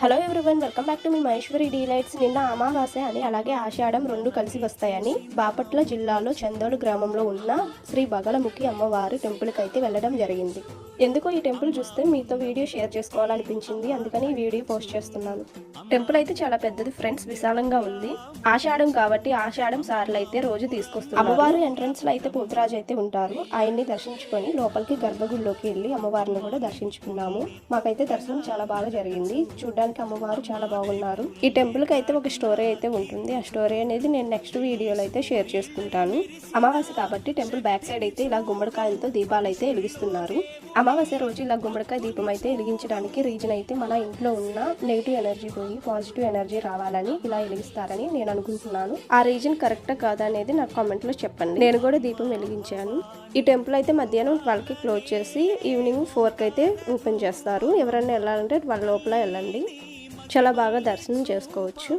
Hello everyone, welcome back to me Maheshwari delights. నిన్న అమావాస్య అని అలాగే ఆషాఢం రెండు కలిసి వస్తాయని బాపట్ల జిల్లాలో చందోలు గ్రామంలో ఉన్న శ్రీ బగలముఖి అమ్మవారి టెంపుల్కి అయితే వెళ్ళడం జరిగింది. ఎందుకో ఈ టెంపుల్ చూస్తే మీతో వీడియో షేర్ చేసుకోవాలనిపించింది, అందుకని ఈ వీడియో పోస్ట్ చేస్తున్నాను. టెంపుల్ అయితే చాలా పెద్దది ఫ్రెండ్స్, విశాలంగా ఉంది. ఆషాఢం కాబట్టి ఆషాఢం సార్లు అయితే రోజు తీసుకొస్తారు. అమ్మవారు ఎంట్రన్స్ లో అయితే పోతురాజు అయితే ఉంటారు. ఆయన్ని దర్శించుకొని లోపలికి గర్భగుడిలోకి వెళ్ళి అమ్మవారిని కూడా దర్శించుకున్నాము. మాకైతే దర్శనం చాలా బాగా జరిగింది. చూడడానికి అమ్మవారు చాలా బాగున్నారు. ఈ టెంపుల్ కి అయితే ఒక స్టోరీ అయితే ఉంటుంది. ఆ స్టోరీ అనేది నేను నెక్స్ట్ వీడియోలో అయితే షేర్ చేసుకుంటాను. అమావాస్య కాబట్టి టెంపుల్ బ్యాక్ సైడ్ అయితే ఇలా గుమ్మడికాయలతో దీపాలు అయితే వెలిగిస్తున్నారు. అమావాస్య రోజు ఇలా గుమ్మడికాయ దీపం అయితే వెలిగించడానికి రీజన్ అయితే మన ఇంట్లో ఉన్న నెగిటివ్ ఎనర్జీ పోయి పాజిటివ్ ఎనర్జీ రావాలని ఇలా వెలిగిస్తారని నేను అనుకుంటున్నాను. ఆ రీజన్ కరెక్టా కాదా అనేది నాకు కామెంట్ లో చెప్పండి. నేను కూడా దీపం వెలిగించాను. ఈ టెంపుల్ అయితే మధ్యాహ్నం 12 కి క్లోజ్ చేసి ఈవినింగ్ 4 కి అయితే ఓపెన్ చేస్తారు. ఎవరైనా వెళ్ళాలంటే 12 లోపల వెళ్ళండి. చాలా బాగా దర్శనం చేసుకోవచ్చు.